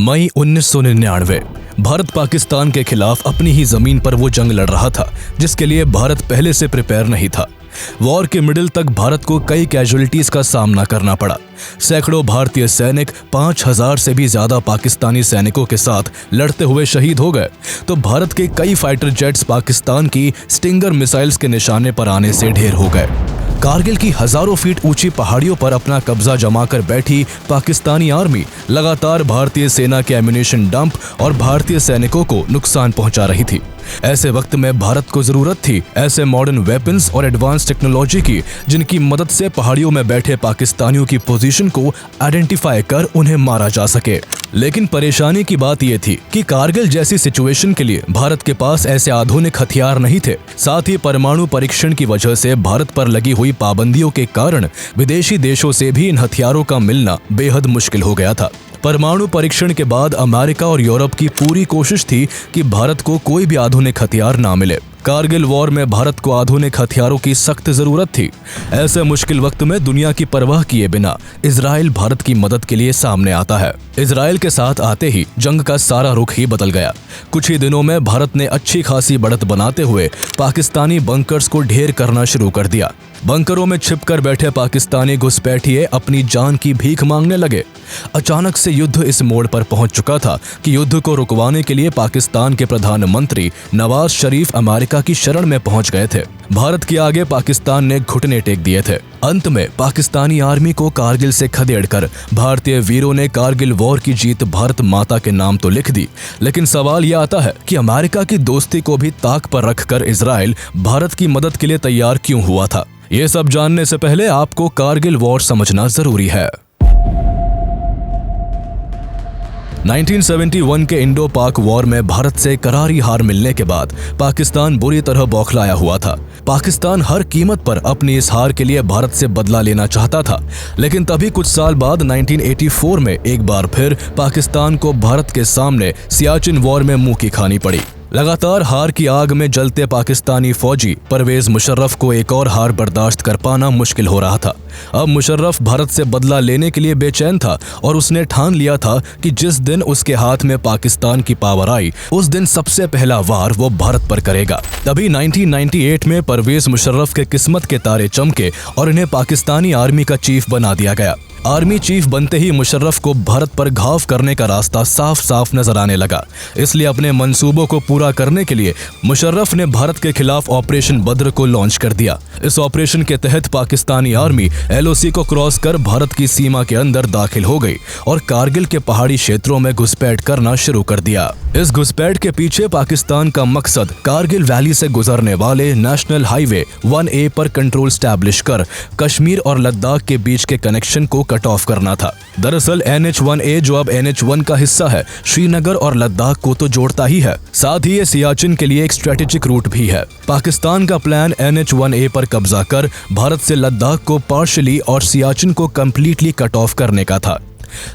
मई 1999 भारत पाकिस्तान के खिलाफ अपनी ही जमीन पर वो जंग लड़ रहा था जिसके लिए भारत पहले से प्रिपेयर नहीं था। वॉर के मिडिल तक भारत को कई कैजुअलिटीज का सामना करना पड़ा। सैकड़ों भारतीय सैनिक 5000 से भी ज्यादा पाकिस्तानी सैनिकों के साथ लड़ते हुए शहीद हो गए, तो भारत के कई फाइटर जेट्स पाकिस्तान की स्टिंगर मिसाइल्स के निशाने पर आने से ढेर हो गए। कारगिल की हजारों फीट ऊंची पहाड़ियों पर अपना कब्जा जमाकर बैठी पाकिस्तानी आर्मी लगातार भारतीय सेना के एम्यूनेशन डंप और भारतीय सैनिकों को नुकसान पहुंचा रही थी। ऐसे वक्त में भारत को जरूरत थी ऐसे मॉडर्न वेपन्स और एडवांस टेक्नोलॉजी की जिनकी मदद से पहाड़ियों में बैठे पाकिस्तानियों की पोजीशन को आइडेंटिफाई कर उन्हें मारा जा सके। लेकिन परेशानी की बात यह थी कि कारगिल जैसी सिचुएशन के लिए भारत के पास ऐसे आधुनिक हथियार नहीं थे। साथ ही परमाणु परीक्षण की वजह से भारत पर लगी हुई पाबंदियों के कारण विदेशी देशों से भी इन हथियारों का मिलना बेहद मुश्किल हो गया था। परमाणु परीक्षण के बाद अमेरिका और यूरोप की पूरी कोशिश थी कि भारत को कोई भी आधुनिक हथियार ना मिले। कारगिल वॉर में भारत को आधुनिक हथियारों की सख्त जरूरत थी। ऐसे मुश्किल वक्त में दुनिया की परवाह किए बिना इजराइल भारत की मदद के लिए सामने आता है। इजराइल के साथ आते ही जंग का सारा रुख ही बदल गया। कुछ ही दिनों में भारत ने अच्छी खासी बढ़त बनाते हुए पाकिस्तानी बंकर्स को ढेर करना शुरू कर दिया। बंकरों में छिपकर बैठे पाकिस्तानी घुसपैठिए अपनी जान की भीख मांगने लगे। अचानक से युद्ध इस मोड़ पर पहुंच चुका था कि युद्ध को रुकवाने के लिए पाकिस्तान के प्रधानमंत्री नवाज शरीफ अमेरिका की शरण में पहुंच गए थे। भारत के आगे पाकिस्तान ने घुटने टेक दिए थे। अंत में पाकिस्तानी आर्मी को कारगिल से खदेड़कर भारतीय वीरों ने कारगिल वॉर की जीत भारत माता के नाम तो लिख दी, लेकिन सवाल यह आता है कि अमेरिका की दोस्ती को भी ताक पर रखकर इजराइल भारत की मदद के लिए तैयार क्यों हुआ था। ये सब जानने से पहले आपको कारगिल वॉर समझना जरूरी है। 1971 के इंडो पाक वॉर में भारत से करारी हार मिलने के बाद पाकिस्तान बुरी तरह बौखलाया हुआ था। पाकिस्तान हर कीमत पर अपनी इस हार के लिए भारत से बदला लेना चाहता था। लेकिन तभी कुछ साल बाद 1984 में एक बार फिर पाकिस्तान को भारत के सामने सियाचिन वॉर में मुंह की खानी पड़ी। लगातार हार की आग में जलते पाकिस्तानी फौजी परवेज मुशर्रफ को एक और हार बर्दाश्त कर पाना मुश्किल हो रहा था। अब मुशर्रफ भारत से बदला लेने के लिए बेचैन था और उसने ठान लिया था कि जिस दिन उसके हाथ में पाकिस्तान की पावर आई उस दिन सबसे पहला वार वो भारत पर करेगा। तभी 1998 में परवेज मुशर्रफ के किस्मत के तारे चमके और इन्हें पाकिस्तानी आर्मी का चीफ बना दिया गया। आर्मी चीफ बनते ही मुशर्रफ को भारत पर घाव करने का रास्ता साफ साफ नजर आने लगा। इसलिए अपने मंसूबों को पूरा करने के लिए मुशर्रफ ने भारत के खिलाफ ऑपरेशन बद्र को लॉन्च कर दिया। इस ऑपरेशन के तहत पाकिस्तानी आर्मी LOC को क्रॉस कर भारत की सीमा के अंदर दाखिल हो गई और कारगिल के पहाड़ी क्षेत्रों में घुसपैठ करना शुरू कर दिया। इस घुसपैठ के पीछे पाकिस्तान का मकसद कारगिल वैली से गुजरने वाले नेशनल हाईवे 1A पर कंट्रोल स्टैब्लिश कर कश्मीर और लद्दाख के बीच के कनेक्शन को कट ऑफ करना था। दरअसल NH1A जो अब NH1 का हिस्सा है, श्रीनगर और लद्दाख को तो जोड़ता ही है, साथ ही ये सियाचिन के लिए एक स्ट्रेटेजिक रूट भी है। पाकिस्तान का प्लान NH1A पर कब्जा कर भारत से लद्दाख को पार्शियली और सियाचिन को कंप्लीटली कट ऑफ करने का था।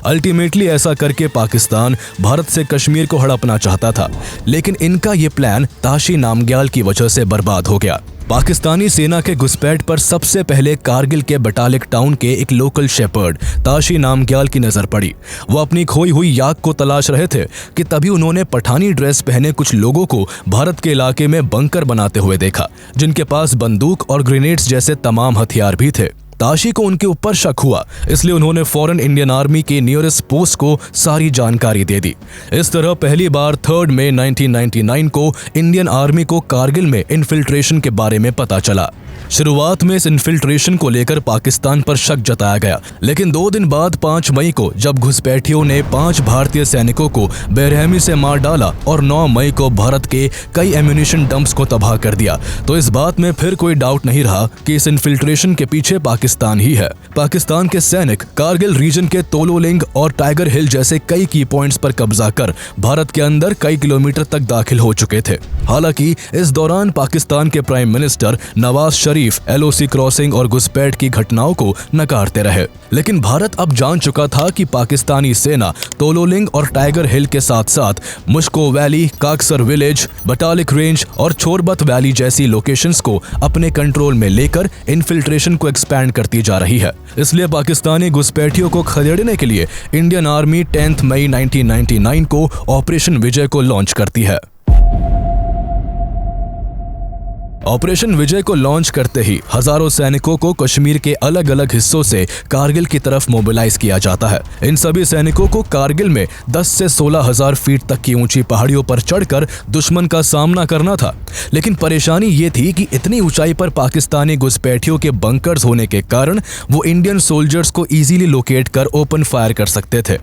अल्टीमेटली ऐसा करके पाकिस्तान भारत से कश्मीर को हड़पना चाहता था, लेकिन इनका ये प्लान ताशी नामग्याल की वजह से बर्बाद हो गया। पाकिस्तानी सेना के घुसपैठ पर सबसे पहले कारगिल के बटालिक टाउन के एक लोकल शेपर्ड ताशी नामग्याल की नजर पड़ी। वो अपनी खोई हुई याक को तलाश रहे थे कि तभी उन्होंने पठानी ड्रेस पहने कुछ लोगों को भारत के इलाके में बंकर बनाते हुए देखा, जिनके पास बंदूक और ग्रेनेड्स जैसे तमाम हथियार भी थे। ताशी को उनके ऊपर शक हुआ, इसलिए उन्होंने फौरन इंडियन आर्मी के नियरेस्ट पोस्ट को सारी जानकारी दे दी। इस तरह पहली बार 3 मई 1999 को इंडियन आर्मी को कारगिल में इन्फिल्ट्रेशन के बारे में पता चला। शुरुआत में इस इन्फिल्ट्रेशन को लेकर पाकिस्तान पर शक जताया गया, लेकिन 2 दिन बाद 5 मई को जब घुसपैठियों ने 5 भारतीय सैनिकों को बेरहमी से मार डाला और 9 मई को भारत के कई एम्यूनेशन डंप्स को तबाह कर दिया, तो इस बात में फिर कोई डाउट नहीं रहा कि इस इन्फिल्ट्रेशन के पीछे पाकिस्तान ही है। पाकिस्तान के सैनिक कारगिल रीजन के तोलोलिंग और टाइगर हिल जैसे कई की पॉइंट्स पर कब्जा कर भारत के अंदर कई किलोमीटर तक दाखिल हो चुके थे। हालांकि इस दौरान पाकिस्तान के prime minister Nawaz Sharif LOC crossing और घुसपैठ की घटनाओं को नकारते रहे। लेकिन भारत अब जान चुका था कि पाकिस्तानी सेना तोलोलिंग और टाइगर हिल के साथ साथ Mushkoh valley, Kaksar village, Batalik range और छोरबत वैली जैसी लोकेशंस को अपने कंट्रोल में लेकर इन्फिल्ट्रेशन को एक्सपैंड करती जा रही है। इसलिए पाकिस्तानी घुसपैठियों को खदेड़ने के लिए इंडियन आर्मी 10 मई 1999 को ऑपरेशन विजय को लॉन्च करती है। ऑपरेशन विजय को लॉन्च करते ही हजारों सैनिकों को कश्मीर के अलग अलग हिस्सों से कारगिल की तरफ मोबिलाइज किया जाता है। इन सभी सैनिकों को कारगिल में 10 से 16,000 फीट तक की ऊंची पहाड़ियों पर चढ़कर दुश्मन का सामना करना था। लेकिन परेशानी ये थी कि इतनी ऊंचाई पर पाकिस्तानी घुसपैठियों के बंकर्स होने के कारण वो इंडियन सोल्जर्स को इजीली लोकेट कर ओपन फायर कर सकते थे,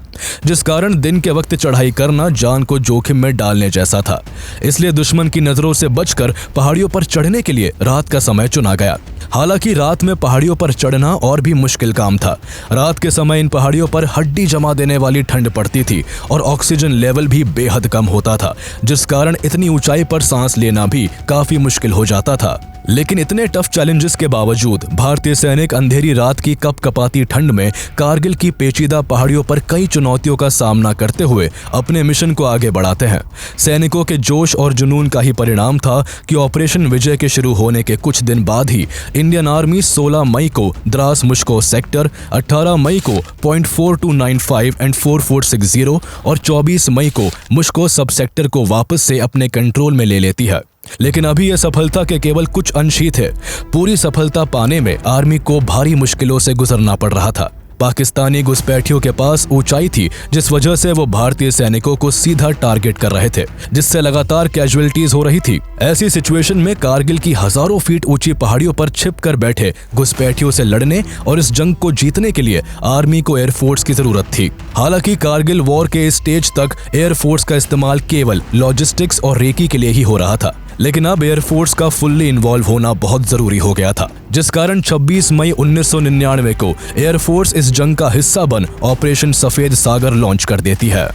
जिस कारण दिन के वक्त चढ़ाई करना जान को जोखिम में डालने जैसा था। इसलिए दुश्मन की नजरों से बचकर पहाड़ियों पर चढ़ने के लिए रात का समय चुना गया। हालांकि रात में पहाड़ियों पर चढ़ना और भी मुश्किल काम था। रात के समय इन पहाड़ियों पर हड्डी जमा देने वाली ठंड पड़ती थी और ऑक्सीजन लेवल भी बेहद कम होता था, जिस कारण इतनी ऊंचाई पर सांस लेना भी काफी मुश्किल हो जाता था। लेकिन इतने टफ चैलेंजेस के बावजूद भारतीय सैनिक अंधेरी रात की कपकपाती ठंड में कारगिल की पेचीदा पहाड़ियों पर कई चुनौतियों का सामना करते हुए अपने मिशन को आगे बढ़ाते हैं। सैनिकों के जोश और जुनून का ही परिणाम था कि ऑपरेशन विजय के शुरू होने के कुछ दिन बाद ही इंडियन आर्मी 16 मई को द्रास मुश्को सेक्टर, 18 मई को पॉइंट 4295 एंड 4460 और 24 मई को मुश्को सब सेक्टर को वापस से अपने कंट्रोल में ले लेती है। लेकिन अभी यह सफलता के केवल कुछ अंश ही थे। पूरी सफलता पाने में आर्मी को भारी मुश्किलों से गुजरना पड़ रहा था। पाकिस्तानी घुसपैठियों के पास ऊंचाई थी, जिस वजह से वो भारतीय सैनिकों को सीधा टारगेट कर रहे थे, जिससे लगातार कैजुअलिटीज हो रही थी। ऐसी सिचुएशन में कारगिल की हजारों फीट ऊंची पहाड़ियों पर छिप कर बैठे घुसपैठियों से लड़ने और इस जंग को जीतने के लिए आर्मी को एयरफोर्स की जरूरत थी। हालांकि कारगिल वॉर के इस स्टेज तक एयरफोर्स का इस्तेमाल केवल लॉजिस्टिक्स और रेकी के लिए ही हो रहा था, लेकिन अब एयरफोर्स का फुल्ली इन्वॉल्व होना बहुत जरूरी हो गया था, जिस कारण 26 मई 1999 को एयरफोर्स इस जंग का हिस्सा बन ऑपरेशन सफेद सागर लॉन्च कर देती है।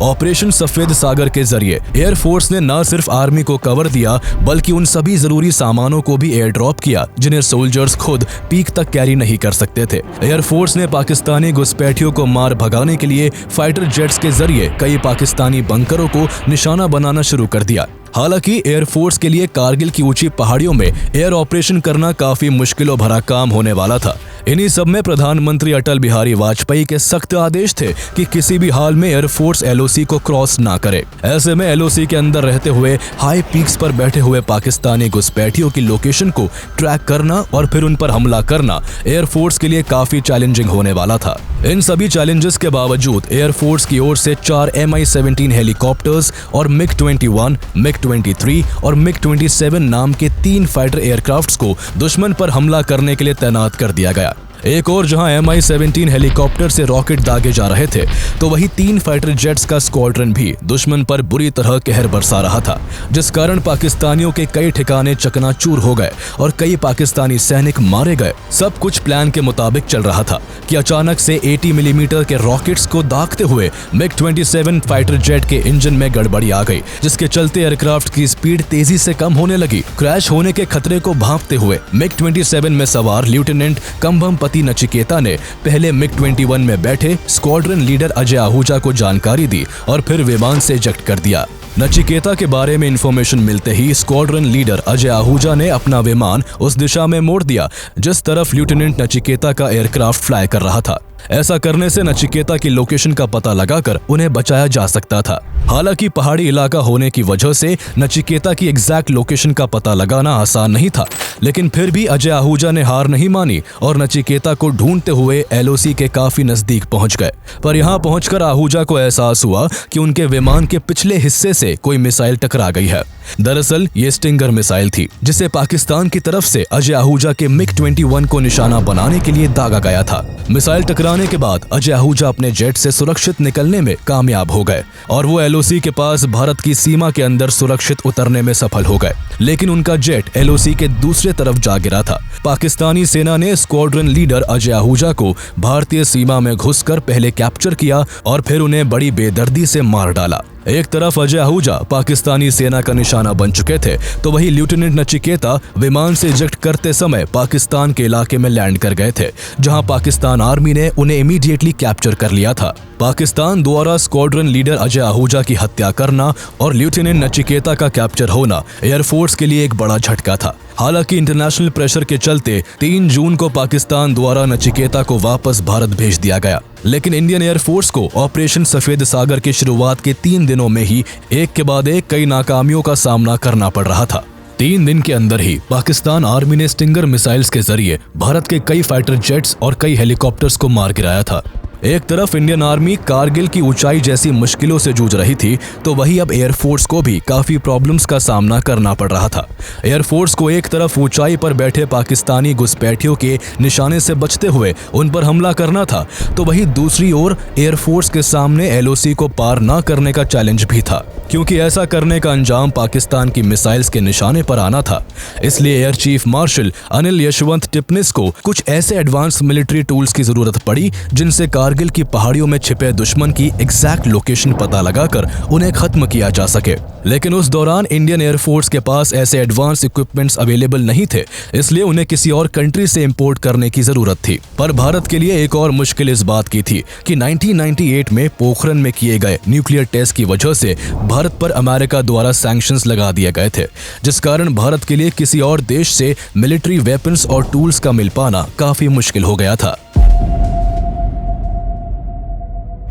ऑपरेशन सफेद सागर के जरिए एयरफोर्स ने न सिर्फ आर्मी को कवर दिया, बल्कि उन सभी जरूरी सामानों को भी एयर ड्रॉप किया जिन्हें सोल्जर्स खुद पीक तक कैरी नहीं कर सकते थे। एयरफोर्स ने पाकिस्तानी घुसपैठियों को मार भगाने के लिए फाइटर जेट्स के जरिए कई पाकिस्तानी बंकरों को निशाना बनाना शुरू कर दिया। हालांकि एयरफोर्स के लिए कारगिल की ऊंची पहाड़ियों में एयर ऑपरेशन करना काफी मुश्किलों भरा काम होने वाला था। इन्हीं सब में प्रधानमंत्री अटल बिहारी वाजपेयी के सख्त आदेश थे कि किसी भी हाल में एयरफोर्स एलओसी को क्रॉस ना करे। ऐसे में एलओसी के अंदर रहते हुए हाई पीक्स पर बैठे हुए पाकिस्तानी घुसपैठियों की लोकेशन को ट्रैक करना और फिर उन पर हमला करना एयरफोर्स के लिए काफी चैलेंजिंग होने वाला था। इन सभी चैलेंजेस के बावजूद एयरफोर्स की ओर से 4 MI-17 हेलीकॉप्टर्स और MiG-21, MiG-23 और MiG-27 नाम के 3 फाइटर एयरक्राफ्ट्स को दुश्मन पर हमला करने के लिए तैनात कर दिया गया। एक और जहां MI-17 हेलीकॉप्टर से रॉकेट दागे जा रहे थे, तो वही 3 फाइटर जेट्स का स्क्वाड्रन भी दुश्मन पर बुरी तरह कहर बरसा रहा था, जिस कारण पाकिस्तानियों के कई ठिकाने चकनाचूर हो गए और कई पाकिस्तानी सैनिक मारे गए। सब कुछ प्लान के मुताबिक चल रहा था कि अचानक से 80 मिलीमीटर के रॉकेट्स को दागते हुए MiG-27 फाइटर जेट के इंजन में गड़बड़ी आ गई, जिसके चलते एयरक्राफ्ट की स्पीड तेजी से कम होने लगी। क्रैश होने के खतरे को भांपते हुए MiG-27 में सवार लेफ्टिनेंट कंभम नचिकेता ने पहले MiG-21 में बैठे स्क्वाड्रन लीडर अजय आहूजा को जानकारी दी और फिर विमान से इजेक्ट कर दिया। नचिकेता के बारे में इंफॉर्मेशन मिलते ही स्क्वाड्रन लीडर अजय आहूजा ने अपना विमान उस दिशा में मोड़ दिया जिस तरफ लेफ्टिनेंट नचिकेता का एयरक्राफ्ट फ्लाई कर रहा था। ऐसा करने से नचिकेता की लोकेशन का पता लगाकर उन्हें बचाया जा सकता था। हालांकि पहाड़ी इलाका होने की वजह से नचिकेता की एग्जैक्ट लोकेशन का पता लगाना आसान नहीं था, लेकिन फिर भी अजय आहूजा ने हार नहीं मानी और नचिकेता को ढूंढते हुए एलओसी के काफी नजदीक पहुंच गए। पर यहां पहुंचकर आहूजा को एहसास हुआ कि उनके विमान के पिछले हिस्से से कोई मिसाइल टकरा गई है। दरअसल ये स्टिंगर मिसाइल थी, जिसे पाकिस्तान की तरफ से अजय आहूजा के MiG-21 को निशाना बनाने के लिए दागा गया था। मिसाइल टकराने के बाद अजय आहूजा अपने जेट से सुरक्षित निकलने में कामयाब हो गए और वो एलओसी के पास भारत की सीमा के अंदर सुरक्षित उतरने में सफल हो गए। लेकिन उनका जेट एलओसी के दूसरे तरफ जा गिरा था। पाकिस्तानी सेना ने स्क्वाड्रन लीडर अजय आहूजा को भारतीय सीमा में घुसकर पहले कैप्चर किया और फिर उन्हें बड़ी बेदर्दी से मार डाला। एक तरफ अजय आहूजा पाकिस्तानी सेना का निशाना बन चुके थे, तो वही लेफ्टिनेंट नचिकेता विमान से इजेक्ट करते समय पाकिस्तान के इलाके में लैंड कर गए थे, जहां पाकिस्तान आर्मी ने उन्हें इमीडिएटली कैप्चर कर लिया था। पाकिस्तान द्वारा स्क्वाड्रन लीडर अजय आहूजा की हत्या करना और लेफ्टिनेंट नचिकेता का कैप्चर होना एयरफोर्स के लिए एक बड़ा झटका था। हालांकि इंटरनेशनल प्रेशर के चलते 3 जून को पाकिस्तान द्वारा नचिकेता को वापस भारत भेज दिया गया, लेकिन इंडियन एयरफोर्स को ऑपरेशन सफेद सागर की शुरुआत के 3 दिनों में ही एक के बाद एक कई नाकामियों का सामना करना पड़ रहा था। 3 दिन के अंदर ही पाकिस्तान आर्मी ने स्टिंगर मिसाइल्स के जरिए भारत के कई फाइटर जेट्स और कई हेलीकॉप्टर्स को मार गिराया था। एक तरफ इंडियन आर्मी कारगिल की ऊंचाई जैसी मुश्किलों से जूझ रही थी, तो वही अब एयरफोर्स को भी काफी प्रॉब्लम्स का सामना करना पड़ रहा था। एयरफोर्स को एक तरफ ऊंचाई पर बैठे पाकिस्तानी घुसपैठियों के निशाने से बचते हुए उन पर हमला करना था, तो वही दूसरी ओर एयरफोर्स के सामने LOC को पार न करने का चैलेंज भी था, क्योंकि ऐसा करने का अंजाम पाकिस्तान की मिसाइल्स के निशाने पर आना था। इसलिए air chief marshal Anil Yashwant Tipnis को कुछ ऐसे एडवांस मिलिट्री टूल्स की जरूरत पड़ी जिनसे कारगिल की पहाड़ियों में छिपे दुश्मन की एग्जैक्ट लोकेशन पता लगाकर उन्हें खत्म किया जा सके। लेकिन उस दौरान इंडियन एयरफोर्स के पास ऐसे एडवांस इक्विपमेंट्स अवेलेबल नहीं थे, इसलिए उन्हें किसी और कंट्री से इंपोर्ट करने की जरूरत थी। पर भारत के लिए एक और मुश्किल इस बात की थी कि 1998 में पोखरण में किए गए न्यूक्लियर टेस्ट की वजह से भारत पर अमेरिका द्वारा सैंक्शंस लगा दिए गए थे, जिस कारण भारत के लिए किसी और देश से मिलिट्री वेपन्स और टूल्स का मिल पाना काफी मुश्किल हो गया था।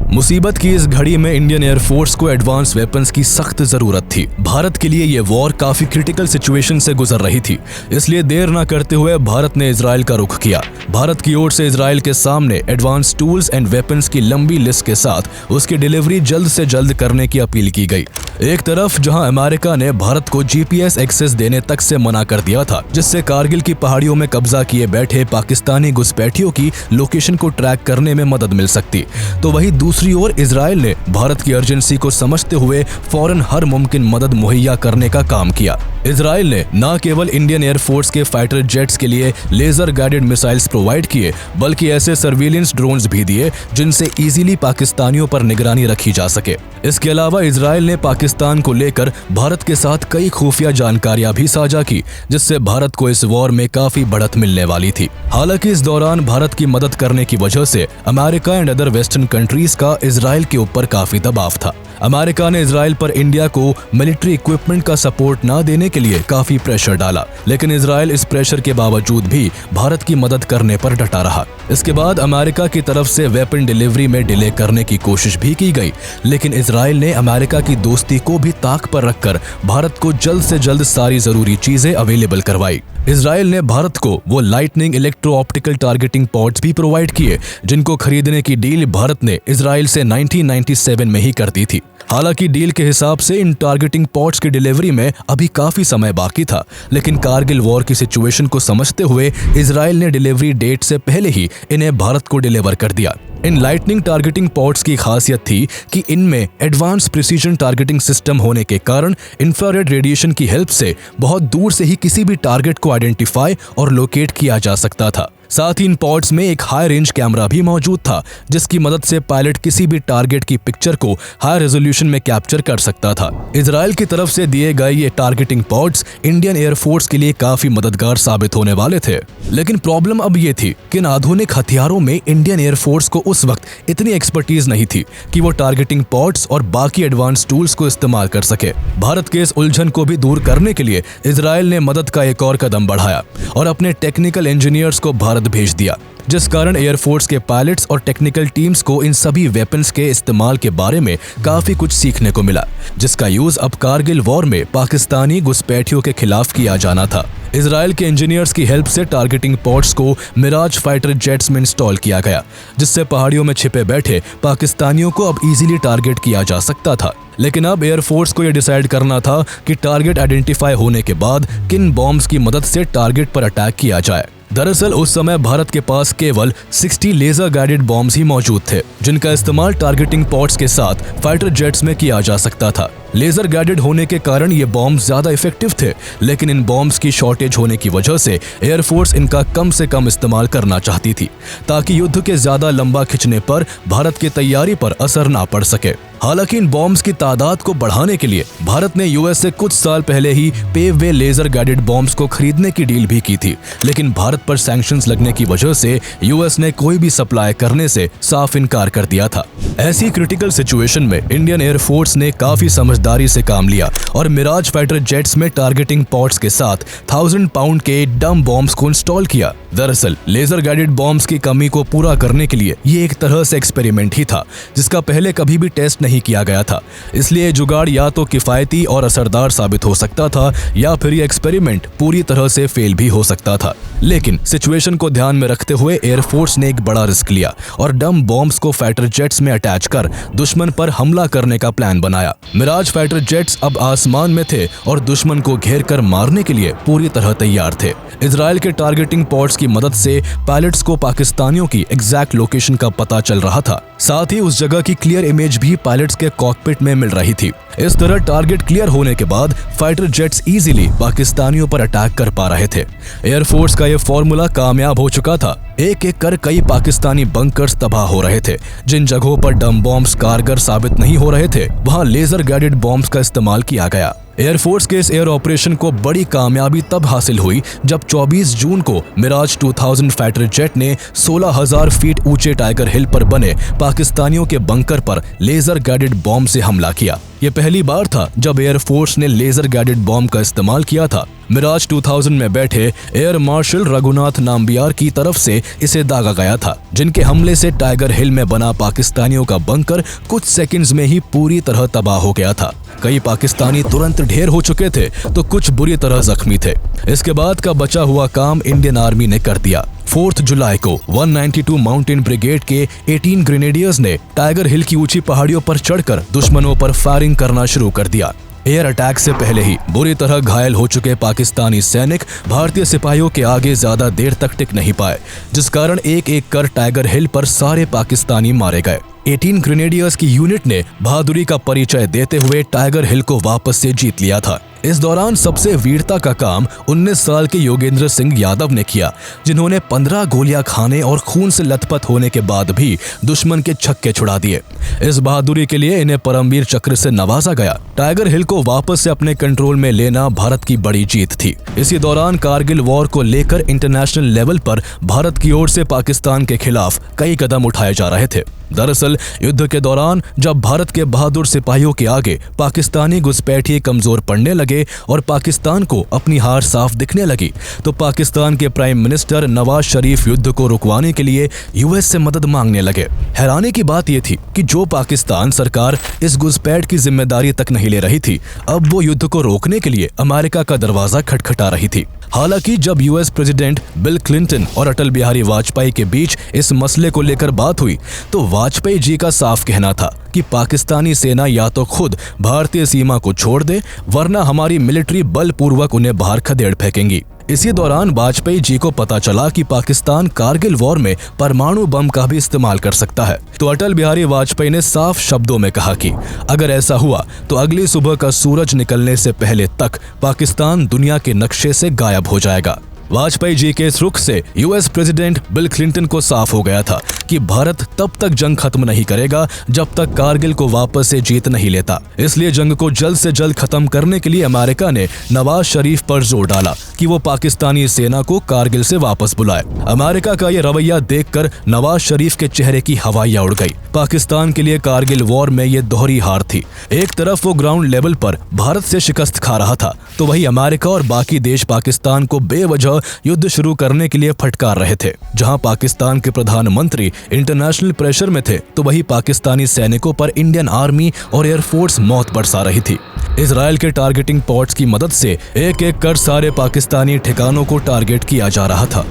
मुसीबत की इस घड़ी में इंडियन एयरफोर्स को एडवांस वेपन्स की सख्त जरूरत थी। भारत के लिए ये वॉर काफी क्रिटिकल सिचुएशन से गुजर रही थी, इसलिए देर न करते हुए भारत ने इजराइल का रुख किया। भारत की ओर से इजराइल के सामने एडवांस टूल्स एंड वेपन्स की लंबी लिस्ट के साथ उसकी डिलीवरी जल्द से जल्द करने की अपील की गई। एक तरफ जहां अमेरिका ने भारत को GPS एक्सेस देने तक से मना कर दिया था, जिससे कारगिल की पहाड़ियों में कब्जा किए बैठे पाकिस्तानी घुसपैठियों की लोकेशन को ट्रैक करने में मदद मिल सकती, तो वही दूसरी ओर इजराइल ने भारत की अर्जेंसी को समझते हुए फौरन हर मुमकिन मदद मुहैया करने का काम किया। इजराइल ने न केवल इंडियन एयरफोर्स के फाइटर जेट्स के लिए लेजर गाइडेड मिसाइल्स प्रोवाइड किए, बल्कि ऐसे सर्विलेंस ड्रोन्स भी दिए जिनसे इजीली पाकिस्तानियों पर निगरानी रखी जा सके। इसके अलावा इजराइल ने पाकिस्तान को लेकर भारत के साथ कई खुफिया जानकारियां भी साझा की, जिससे भारत को इस वॉर में काफी बढ़त मिलने वाली थी। हालांकि इस दौरान भारत की मदद करने की वजह से America and other western countries का इजराइल के ऊपर काफी दबाव था। अमेरिका ने इजराइल पर इंडिया को मिलिट्री इक्विपमेंट का सपोर्ट न देने के लिए काफी प्रेशर डाला, लेकिन इजराइल इस प्रेशर के बावजूद भी भारत की मदद करने पर डटा रहा। इसके बाद अमेरिका की तरफ से वेपन डिलीवरी में डिले करने की कोशिश भी की गई, लेकिन इजराइल ने अमेरिका की दोस्ती को भी ताक पर रखकर भारत को जल्द से जल्द सारी जरूरी चीजें अवेलेबल करवाई। इजराइल ने भारत को वो lightning electro optical targeting pods भी प्रोवाइड किए, जिनको खरीदने की डील भारत ने इजराइल से 1997 में ही कर दी थी। हालांकि डील के हिसाब से इन टारगेटिंग पॉड्स की डिलीवरी में अभी काफी समय बाकी था, लेकिन कारगिल वॉर की सिचुएशन को समझते हुए इजराइल ने डिलीवरी डेट से पहले ही इन्हें भारत को डिलीवर कर दिया। इन लाइटनिंग टारगेटिंग पॉड्स की खासियत थी कि इनमें एडवांस प्रिसीजन टारगेटिंग सिस्टम होने के कारण इंफ्रारेड रेडिएशन की हेल्प से बहुत दूर से ही किसी भी टारगेट को आइडेंटिफाई और लोकेट किया जा सकता था। साथ ही इन पॉड्स में एक हाई रेंज कैमरा भी मौजूद था, जिसकी मदद से पायलट किसी भी टारगेट की पिक्चर को हाई रेजोल्यूशन में कैप्चर कर सकता था। इजराइल की तरफ से दिए गए ये टारगेटिंग पॉड्स इंडियन एयरफोर्स के लिए काफी मददगार साबित होने वाले थे, लेकिन प्रॉब्लम अब ये थी कि इन आधुनिक हथियारों में इंडियन एयरफोर्स को उस वक्त इतनी एक्सपर्टीज नहीं थी कि वो टारगेटिंग पॉड्स और बाकी एडवांस टूल्स को इस्तेमाल कर सके। भारत के इस उलझन को भी दूर करने के लिए इजराइल ने मदद का एक और कदम बढ़ाया और अपने टेक्निकल इंजीनियर्स को भारत भेज दिया, जिस कारण एयरफोर्स के पायलट्स और टेक्निकल टीम्स को इन सभी वेपन्स के इस्तेमाल के बारे में काफी कुछ सीखने को मिला, जिसका यूज अब कारगिल वॉर में पाकिस्तानी घुसपैठियों के खिलाफ किया जाना था। इजराइल के इंजीनियर्स की हेल्प से टारगेटिंग पॉड्स को मिराज फाइटर जेट्स में इंस्टॉल किया गया, जिससे पहाड़ियों में छिपे बैठे पाकिस्तानियों को अब इजीली टारगेट किया जा सकता था। लेकिन अब एयरफोर्स को यह डिसाइड करना था कि टारगेट आइडेंटिफाई होने के बाद किन बॉम्ब्स की मदद से टारगेट पर अटैक किया जाए। दरअसल उस समय भारत के पास केवल 60 लेजर गाइडेड बॉम्ब्स ही मौजूद थे, जिनका इस्तेमाल टारगेटिंग पॉड्स के साथ फाइटर जेट्स में किया जा सकता था। लेजर गाइडेड होने के कारण ये बॉम्ब्स ज्यादा इफेक्टिव थे, लेकिन इन बॉम्ब्स की शॉर्टेज होने की वजह से एयरफोर्स इनका कम से कम इस्तेमाल करना चाहती थी, ताकि युद्ध के ज्यादा लंबा खिंचने पर भारत की तैयारी पर असर ना पड़ सके। हालांकि इन बॉम्ब्स की तादाद को बढ़ाने के लिए भारत ने यूएस से कुछ साल पहले ही पेव वे लेजर गाइडेड बॉम्ब्स को खरीदने की डील भी की थी, लेकिन भारत पर सैंक्शंस लगने की वजह से यूएस ने कोई भी सप्लाई करने से साफ इनकार कर दिया था। ऐसी क्रिटिकल सिचुएशन में इंडियन एयरफोर्स ने काफी समझदारी से काम लिया और मिराज फाइटर जेट्स में टारगेटिंग पॉड्स के साथ 1000 पाउंड के डम बॉम्ब्स को इंस्टॉल किया। दरअसल लेजर गाइडेड बॉम्ब्स की कमी को पूरा करने के लिए ये एक तरह से एक्सपेरिमेंट ही था, जिसका पहले कभी भी टेस्ट नहीं किया गया था। इसलिए जुगाड़ या तो किफायती और असरदार साबित हो सकता था या फिर ये एक्सपेरिमेंट पूरी तरह से फेल भी हो सकता था। लेकिन सिचुएशन को ध्यान में रखते हुए एयरफोर्स ने एक बड़ा रिस्क लिया और डम बॉम्ब्स को फाइटर जेट्स में अटैच कर दुश्मन पर हमला करने का प्लान बनाया। मिराज फाइटर जेट्स अब आसमान में थे और दुश्मन को घेर कर मारने के लिए पूरी तरह तैयार थे। इजराइल के टारगेटिंग पॉड्स की मदद से पायलट्स को पाकिस्तानियों की एग्जैक्ट लोकेशन का पता चल रहा था। साथ ही उस जगह की क्लियर इमेज भी पायलट्स के कॉकपिट में मिल रही थी। इस तरह टारगेट क्लियर होने के बाद फाइटर जेट्स इजीली पाकिस्तानियों पर अटैक कर पा रहे थे। एयरफोर्स का यह फॉर्मूला कामयाब हो चुका था। एक एक कर कई पाकिस्तानी बंकर्स तबाह हो रहे थे। जिन जगहों पर डम बॉम्ब्स कारगर साबित नहीं हो रहे थे, वहां लेजर गाइडेड बॉम्ब्स का इस्तेमाल किया गया। एयरफोर्स के इस एयर ऑपरेशन को बड़ी कामयाबी तब हासिल हुई जब 24 जून को मिराज 2000 फाइटर जेट ने 16,000 फीट ऊंचे टाइगर हिल पर बने पाकिस्तानियों के बंकर पर लेजर गाइडेड बॉम्ब से हमला किया। ये पहली बार था जब एयरफोर्स ने लेजर गाइडेड बॉम्ब का इस्तेमाल किया था। मिराज 2000 में बैठे एयर मार्शल रघुनाथ नाम्बियार की तरफ से इसे दागा गया था, जिनके हमले से टाइगर हिल में बना पाकिस्तानियों का बंकर कुछ सेकंड्स में ही पूरी तरह तबाह हो गया था। कई पाकिस्तानी तुरंत ढेर हो चुके थे तो कुछ बुरी तरह जख्मी थे। इसके बाद का बचा हुआ काम इंडियन आर्मी ने कर दिया। 4 जुलाई को 192 माउंटेन ब्रिगेड के 18 ग्रेनेडियर्स ने टाइगर हिल की ऊंची पहाड़ियों पर चढ़कर दुश्मनों पर फायरिंग करना शुरू कर दिया। एयर अटैक से पहले ही बुरी तरह घायल हो चुके पाकिस्तानी सैनिक भारतीय सिपाहियों के आगे ज्यादा देर तक टिक नहीं पाए, जिस कारण एक एक कर टाइगर हिल पर सारे पाकिस्तानी मारे गए। 18 ग्रेनेडियर्स की यूनिट ने बहादुरी का परिचय देते हुए टाइगर हिल को वापस से जीत लिया था। इस दौरान सबसे वीरता का काम 19 साल के योगेंद्र सिंह यादव ने किया, जिन्होंने 15 गोलियां खाने और खून से लथपथ होने के बाद भी दुश्मन के छक्के छुड़ा दिए। इस बहादुरी के लिए इन्हें परमवीर चक्र से नवाजा गया। टाइगर हिल को वापस से अपने कंट्रोल में लेना भारत की बड़ी जीत थी। इसी दौरान कारगिल वॉर को लेकर इंटरनेशनल लेवल पर भारत की ओर से पाकिस्तान के खिलाफ कई कदम उठाए जा रहे थे। दरअसल युद्ध के दौरान जब भारत के बहादुर सिपाहियों के आगे पाकिस्तानी घुसपैठिए कमजोर पड़ने लगे और पाकिस्तान को अपनी हार साफ दिखने लगी, तो पाकिस्तान के प्राइम मिनिस्टर नवाज शरीफ युद्ध को रुकवाने के लिए यूएस से मदद मांगने लगे। हैरानी की बात यह थी कि जो पाकिस्तान सरकार इस घुसपैठ की जिम्मेदारी तक नहीं ले रही थी, अब वो युद्ध को रोकने के लिए अमेरिका का दरवाजा खटखटा रही थी। हालांकि जब यूएस प्रेसिडेंट बिल क्लिंटन और अटल बिहारी वाजपेयी के बीच इस मसले को लेकर बात हुई, तो वाजपेयी जी का साफ कहना था कि पाकिस्तानी सेना या तो खुद भारतीय सीमा को छोड़ दे, वरना हमारी मिलिट्री बलपूर्वक उन्हें बाहर खदेड़ फेंकेंगी। इसी दौरान वाजपेयी जी को पता चला कि पाकिस्तान कारगिल वॉर में परमाणु बम का भी इस्तेमाल कर सकता है, तो अटल बिहारी वाजपेयी ने साफ शब्दों में कहा कि अगर ऐसा हुआ तो अगली सुबह का सूरज निकलने से पहले तक पाकिस्तान दुनिया के नक्शे से गायब हो जाएगा। वाजपेयी जी के इस रुख से यूएस प्रेसिडेंट बिल क्लिंटन को साफ हो गया था कि भारत तब तक जंग खत्म नहीं करेगा जब तक कारगिल को वापस से जीत नहीं लेता। इसलिए जंग को जल्द से जल्द खत्म करने के लिए अमेरिका ने नवाज शरीफ पर जोर डाला कि वो पाकिस्तानी सेना को कारगिल से वापस बुलाए। अमेरिका का ये रवैया देखकर नवाज शरीफ के चेहरे की हवाइयां उड़ गई। पाकिस्तान के लिए कारगिल वॉर में ये दोहरी हार थी। एक तरफ वो ग्राउंड लेवल पर भारत से शिकस्त खा रहा था, तो वही अमेरिका और बाकी देश पाकिस्तान को बेवजह युद्ध शुरू करने के लिए फटकार रहे थे। जहां पाकिस्तान के प्रधानमंत्री इंटरनेशनल प्रेशर में थे, तो वही पाकिस्तानी सैनिकों पर इंडियन आर्मी और एयरफोर्स मौत बरसा रही थी। इजराइल के टारगेटिंग पॉड्स की मदद से एक एक कर सारे पाकिस्तानी ठिकानों को टारगेट किया जा रहा था।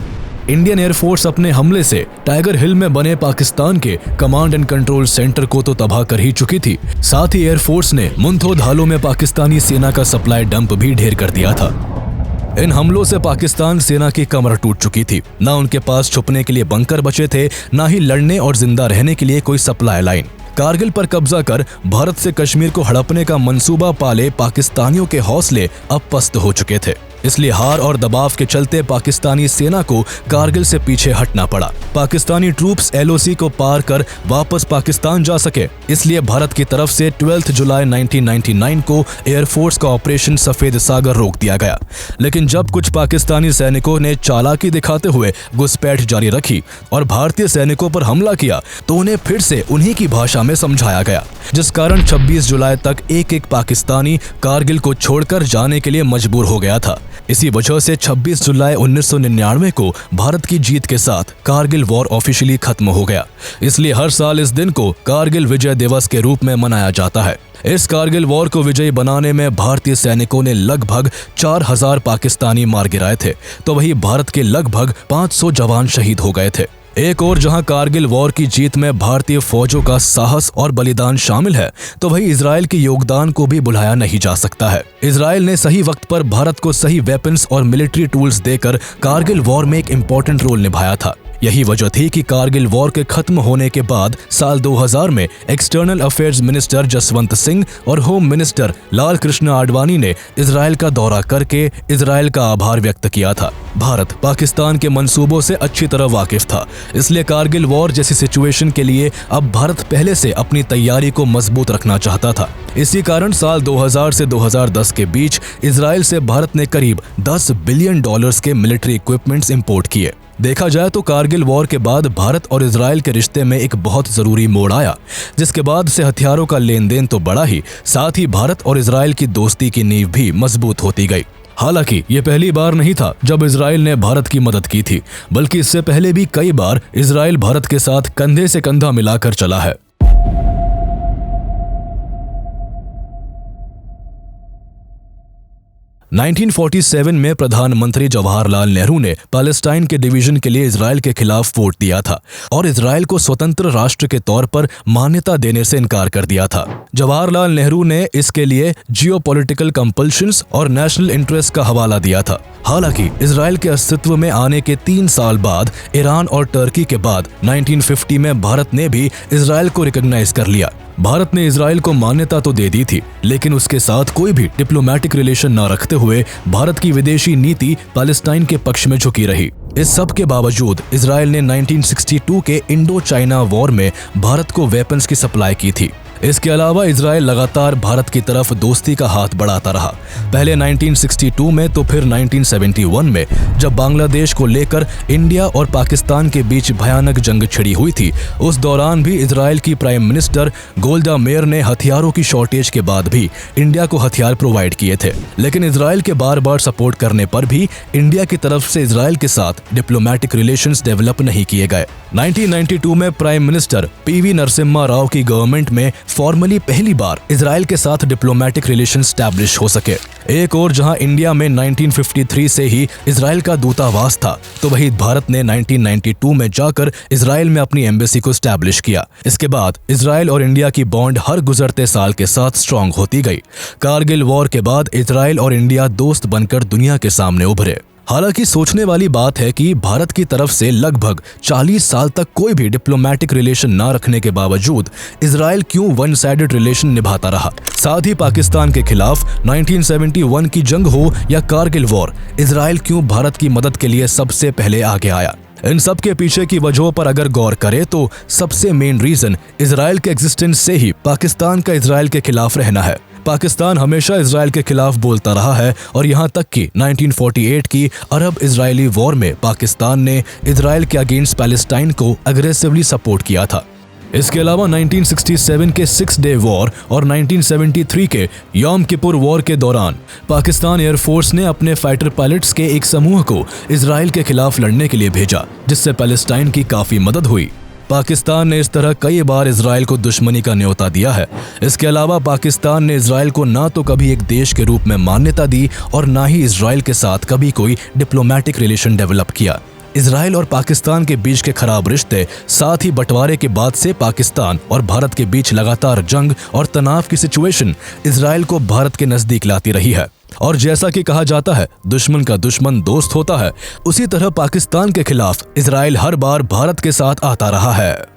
इंडियन एयरफोर्स अपने हमले से टाइगर हिल में बने पाकिस्तान के कमांड एंड कंट्रोल सेंटर को तो तबाह कर ही चुकी थी, साथ ही एयरफोर्स ने मुंथो धालों में पाकिस्तानी सेना का सप्लाई डंप भी ढेर कर दिया था। इन हमलों से पाकिस्तान सेना की कमर टूट चुकी थी। ना उनके पास छुपने के लिए बंकर बचे थे, ना ही लड़ने और जिंदा रहने के लिए कोई सप्लाई लाइन। कारगिल पर कब्जा कर भारत से कश्मीर को हड़पने का मंसूबा पाले पाकिस्तानियों के हौसले अब पस्त हो चुके थे। इसलिए हार और दबाव के चलते पाकिस्तानी सेना को कारगिल से पीछे हटना पड़ा। पाकिस्तानी ट्रूप्स LOC को पार कर वापस पाकिस्तान जा सके, इसलिए भारत की तरफ से 12 जुलाई 1999 को एयरफोर्स का ऑपरेशन सफेद सागर रोक दिया गया। लेकिन जब कुछ पाकिस्तानी सैनिकों ने चालाकी दिखाते हुए घुसपैठ जारी रखी और भारतीय सैनिकों पर हमला किया, तो उन्हें फिर से उन्हीं की भाषा में समझाया गया, जिस कारण 26 जुलाई तक एक पाकिस्तानी कारगिल को छोड़कर जाने के लिए मजबूर हो गया था। इसी वजह से 26 जुलाई 1999 को भारत की जीत के साथ कारगिल वॉर ऑफिशियली खत्म हो गया। इसलिए हर साल इस दिन को कारगिल विजय दिवस के रूप में मनाया जाता है। इस कारगिल वॉर को विजयी बनाने में भारतीय सैनिकों ने लगभग 4000 पाकिस्तानी मार गिराए थे, तो वहीं भारत के लगभग 500 जवान शहीद हो गए थे। एक और जहां कारगिल वॉर की जीत में भारतीय फौजों का साहस और बलिदान शामिल है, तो वहीं इजराइल के योगदान को भी भुलाया नहीं जा सकता है। इजराइल ने सही वक्त पर भारत को सही वेपन्स और मिलिट्री टूल्स देकर कारगिल वॉर में एक इम्पोर्टेंट रोल निभाया था। यही वजह थी कि कारगिल वॉर के खत्म होने के बाद साल 2000 में external affairs minister Jaswant Singh और होम मिनिस्टर लाल कृष्ण आडवाणी ने इजराइल का दौरा करके इजराइल का आभार व्यक्त किया था। भारत पाकिस्तान के मंसूबों से अच्छी तरह वाकिफ था, इसलिए कारगिल वॉर जैसी सिचुएशन के लिए अब भारत पहले से अपनी तैयारी को मजबूत रखना चाहता था। इसी कारण साल 2000 से 2010 के बीच इजराइल से भारत ने करीब $10 बिलियन के मिलिट्री इक्विपमेंट्स इंपोर्ट किए। देखा जाए तो कारगिल वॉर के बाद भारत और इजराइल के रिश्ते में एक बहुत जरूरी मोड़ आया, जिसके बाद से हथियारों का लेन देन तो बढ़ा ही, साथ ही भारत और इजराइल की दोस्ती की नींव भी मजबूत होती गई। हालांकि ये पहली बार नहीं था जब इजराइल ने भारत की मदद की थी, बल्कि इससे पहले भी कई बार इजराइल भारत के साथ कंधे से कंधा मिलाकर चला है। 1947 में प्रधानमंत्री जवाहरलाल नेहरू ने पैलेस्टाइन के डिवीजन के लिए इजराइल के खिलाफ वोट दिया था और इजराइल को स्वतंत्र राष्ट्र के तौर पर मान्यता देने से इनकार कर दिया था। जवाहरलाल नेहरू ने इसके लिए जियोपॉलिटिकल कंपल्शंस और नेशनल इंटरेस्ट का हवाला दिया था। हालांकि इजराइल के अस्तित्व में आने के 3 साल बाद ईरान और टर्की के बाद 1950 में भारत ने भी इजराइल को रिकॉग्नाइज कर लिया। भारत ने इजराइल को मान्यता तो दे दी थी, लेकिन उसके साथ कोई भी डिप्लोमेटिक रिलेशन न रखते हुए भारत की विदेशी नीति पैलेस्टाइन के पक्ष में झुकी रही। इस सब के बावजूद इजराइल ने 1962 के इंडो चाइना वॉर में भारत को वेपन्स की सप्लाई की थी। इसके अलावा इजराइल लगातार भारत की तरफ दोस्ती का हाथ बढ़ाता रहा, पहले 1962 में तो फिर 1971 में, जब बांग्लादेश को लेकर इंडिया और पाकिस्तान के बीच भयानक जंग छिड़ी हुई थी। उस दौरान भी इजराइल की प्राइम मिनिस्टर गोल्डा मेयर ने हथियारों की शॉर्टेज के बाद भी इंडिया को हथियार प्रोवाइड किए थे, लेकिन इजराइल के बार बार सपोर्ट करने पर भी इंडिया की तरफ से इजराइल के साथ डिप्लोमेटिक रिलेशंस डेवलप नहीं किए गए। 1992 में prime minister PV Narasimha Rao की गवर्नमेंट में फॉर्मली पहली बार इजराइल के साथ डिप्लोमेटिक रिलेशन स्टैब्लिश हो सके। एक और जहां इंडिया में 1953 से ही इजराइल का दूतावास था, तो वहीं भारत ने 1992 में जाकर इजराइल में अपनी एम्बेसी को स्टैब्लिश किया। इसके बाद इजराइल और इंडिया की बॉन्ड हर गुजरते साल के साथ स्ट्रांग होती गई। कारगिल वॉर के बाद इजराइल और इंडिया दोस्त बनकर दुनिया के सामने उभरे। हालांकि सोचने वाली बात है कि भारत की तरफ से लगभग 40 साल तक कोई भी डिप्लोमेटिक रिलेशन ना रखने के बावजूद इजराइल क्यों वन साइडेड रिलेशन निभाता रहा। साथ ही पाकिस्तान के खिलाफ 1971 की जंग हो या कारगिल वॉर, इजराइल क्यों भारत की मदद के लिए सबसे पहले आगे आया। इन सब के पीछे की वजहों पर अगर गौर करें तो सबसे मेन रीजन इजराइल के एग्जिस्टेंस से ही पाकिस्तान का इजराइल के खिलाफ रहना है। पाकिस्तान हमेशा इजराइल के खिलाफ बोलता रहा है और यहाँ तक कि 1948 की अरब इजरायली वॉर में पाकिस्तान ने इजराइल के अगेंस्ट पैलेस्टाइन को अग्रेसिवली सपोर्ट किया था। इसके अलावा 1967 के 6 डे वॉर और 1973 के यौम किपुर वॉर के दौरान पाकिस्तान एयरफोर्स ने अपने फाइटर पायलट्स के एक समूह को इजराइल के खिलाफ लड़ने के लिए भेजा, जिससे पैलेस्टाइन की काफी मदद हुई। पाकिस्तान ने इस तरह कई बार इजराइल को दुश्मनी का न्योता दिया है। इसके अलावा पाकिस्तान ने इजराइल को ना तो कभी एक देश के रूप में मान्यता दी और ना ही इजराइल के साथ कभी कोई डिप्लोमेटिक रिलेशन डेवलप किया। इजराइल और पाकिस्तान के बीच के खराब रिश्ते, साथ ही बंटवारे के बाद से पाकिस्तान और भारत के बीच लगातार जंग और तनाव की सिचुएशन इजराइल को भारत के नजदीक लाती रही है। और जैसा कि कहा जाता है, दुश्मन का दुश्मन दोस्त होता है, उसी तरह पाकिस्तान के खिलाफ इजराइल हर बार भारत के साथ आता रहा है।